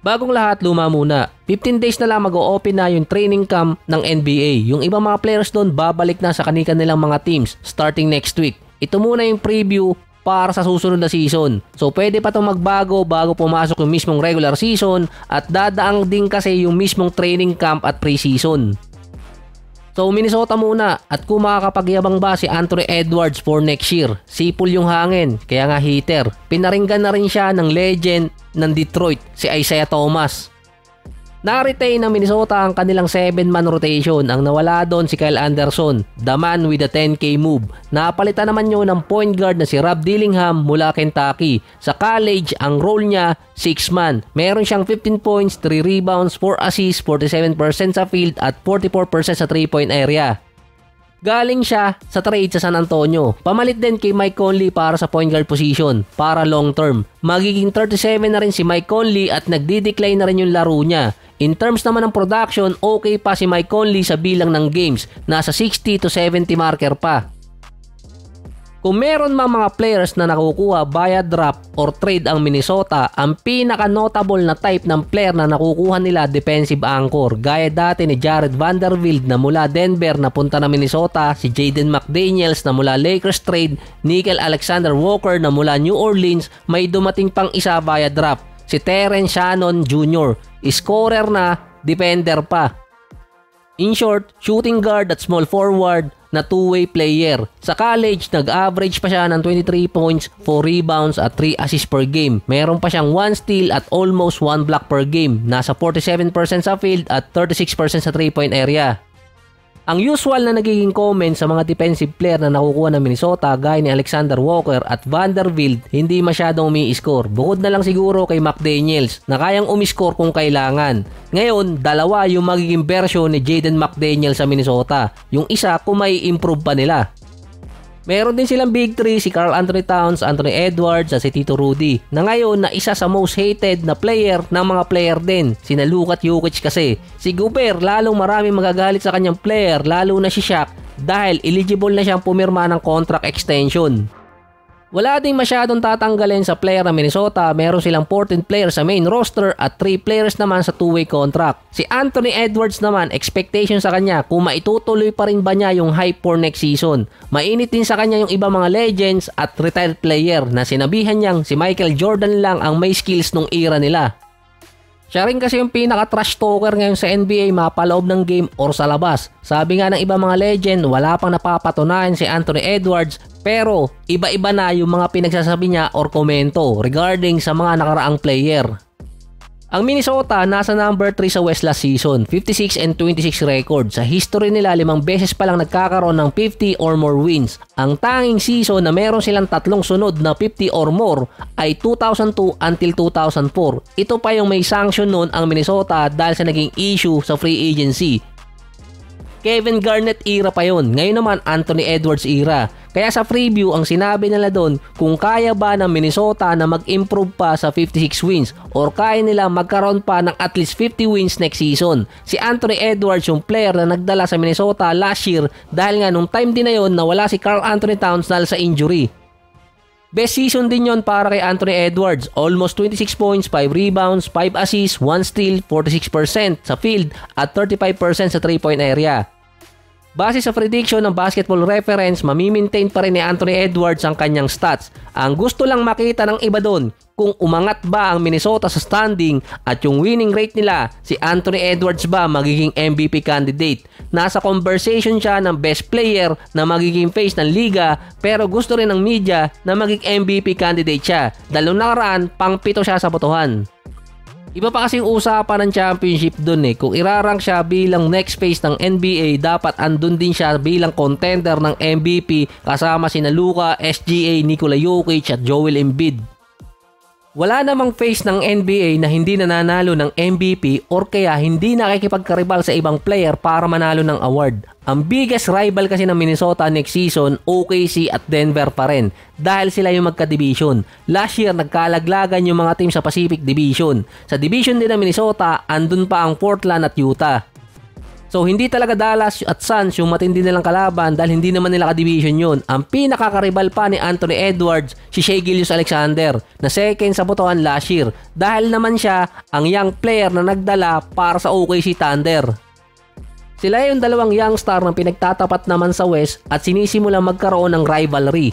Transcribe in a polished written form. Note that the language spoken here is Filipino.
Bagong lahat, luma muna. 15 days na lang mag-o-open na yung training camp ng NBA. Yung ibang mga players doon babalik na sa kanilang mga teams starting next week. Ito muna yung preview para sa susunod na season. So pwede pa itong magbago bago pumasok yung mismong regular season at dadaang din kasi yung mismong training camp at preseason. So Minnesota muna, at kung makakapagyabang ba si Anthony Edwards for next year? Sipol yung hangin, kaya nga hitter. Pinaringgan na rin siya ng legend ng Detroit, si Isaiah Thomas. Na-retain ng Minnesota ang kanilang 7-man rotation. Ang nawala doon si Kyle Anderson, the man with the 10K move. Napalitan naman yun ng point guard na si Rob Dillingham mula Kentucky. Sa college, ang role niya 6-man. Meron siyang 15 points, 3 rebounds, 4 assists, 47% sa field at 44% sa 3-point area. Galing siya sa trade sa San Antonio. Pamalit din kay Mike Conley para sa point guard position para long term. Magiging 37 na rin si Mike Conley at nagdi-decline na rin yung laro niya. In terms naman ng production, okay pa si Mike Conley sa bilang ng games. Nasa 60 to 70 marker pa. Kung meron mang mga players na nakukuha via drop or trade ang Minnesota, ang pinaka-notable na type ng player na nakukuha nila defensive anchor. Gaya dati ni Jared Vanderbilt na mula Denver na punta na Minnesota, si Jaden McDaniels na mula Lakers trade, Nickeil Alexander Walker na mula New Orleans, may dumating pang isa via drop. Si Terrence Shannon Jr. Scorer na, defender pa. In short, shooting guard at small forward na two-way player. Sa college, nag-average pa siya ng 23 points, 4 rebounds at 3 assists per game. Meron pa siyang 1 steal at almost 1 block per game. Nasa 47% sa field at 36% sa 3-point area. Ang usual na nagiging comment sa mga defensive player na nakukuha ng Minnesota gaya ni Alexander Walker at Vanderbilt, hindi masyadong umi-score. Bukod na lang siguro kay McDaniels na kayang umi-score kung kailangan. Ngayon, dalawa yung magiging version ni Jaden McDaniels sa Minnesota. Yung isa kung may improve pa nila. Meron din silang big three, si Karl Anthony Towns, Anthony Edwards at si Tito Rudy, na ngayon na isa sa most hated na player ng mga player din, sina Luka at Jokic kasi. Si Gobert, lalong maraming magagalit sa kanyang player, lalo na si Shaq dahil eligible na siyang pumirma ng contract extension. Wala ding masyadong tatanggalin sa player ng Minnesota. Meron silang 14 players sa main roster at 3 players naman sa two-way contract. Si Anthony Edwards naman, expectation sa kanya kung maitutuloy pa rin ba niya yung hype for next season. Mainit din sa kanya yung iba mga legends at retired player na sinabihan niyang si Michael Jordan lang ang may skills nung era nila. Siya rin kasi yung pinaka-trash talker ngayon sa NBA, mapaloob ng game or sa labas. Sabi nga ng iba mga legend, wala pang napapatunayan si Anthony Edwards, pero iba-iba na yung mga pinagsasabi niya or komento regarding sa mga nakaraang player. Ang Minnesota nasa number 3 sa West last season, 56-26 record. Sa history nila, 5 beses pa lang nagkakaroon ng 50 or more wins. Ang tanging season na meron silang 3 sunod na 50 or more ay 2002 until 2004. Ito pa yung may sanction noon ang Minnesota dahil sa naging issue sa free agency. Kevin Garnett era pa yon. Ngayon naman Anthony Edwards era. Kaya sa preview, ang sinabi nila doon kung kaya ba ng Minnesota na mag-improve pa sa 56 wins or kaya nila magkaroon pa ng at least 50 wins next season. Si Anthony Edwards yung player na nagdala sa Minnesota last year dahil nga nung time din na yon nawala si Karl Anthony Towns dahil sa injury. Best season din yon para kay Anthony Edwards. Almost 26 points, 5 rebounds, 5 assists, 1 steal, 46% sa field at 35% sa 3-point area. Base sa prediction ng Basketball Reference, mamimaintain pa rin ni Anthony Edwards ang kanyang stats. Ang gusto lang makita ng iba doon, kung umangat ba ang Minnesota sa standing at yung winning rate nila, si Anthony Edwards ba magiging MVP candidate. Nasa conversation siya ng best player na magiging face ng liga, pero gusto rin ng media na magiging MVP candidate siya. Dahil nakaraan, pang-7 siya sa botohan. Iba pa kasing usapan ng championship dun eh. Kung irarank siya bilang next phase ng NBA, dapat andun din siya bilang contender ng MVP kasama sina Luka, SGA, Nikola Jokic at Joel Embiid. Wala namang face ng NBA na hindi nananalo ng MVP or kaya hindi nakikipagkaribal sa ibang player para manalo ng award. Ang biggest rival kasi ng Minnesota next season, OKC at Denver pa rin dahil sila yung magka-division. Last year, nagkalaglagan yung mga team sa Pacific Division. Sa division din ng Minnesota, andun pa ang Portland at Utah. So hindi talaga Dallas at Suns yung matindi nilang kalaban dahil hindi naman nila ka-division yun. Ang pinakakaribal pa ni Anthony Edwards, si Shai Gilgeous-Alexander na second sa botohan last year dahil naman siya ang young player na nagdala para sa OKC Thunder. Sila yung dalawang young star na pinagtatapat naman sa West at sinisimulang magkaroon ng rivalry.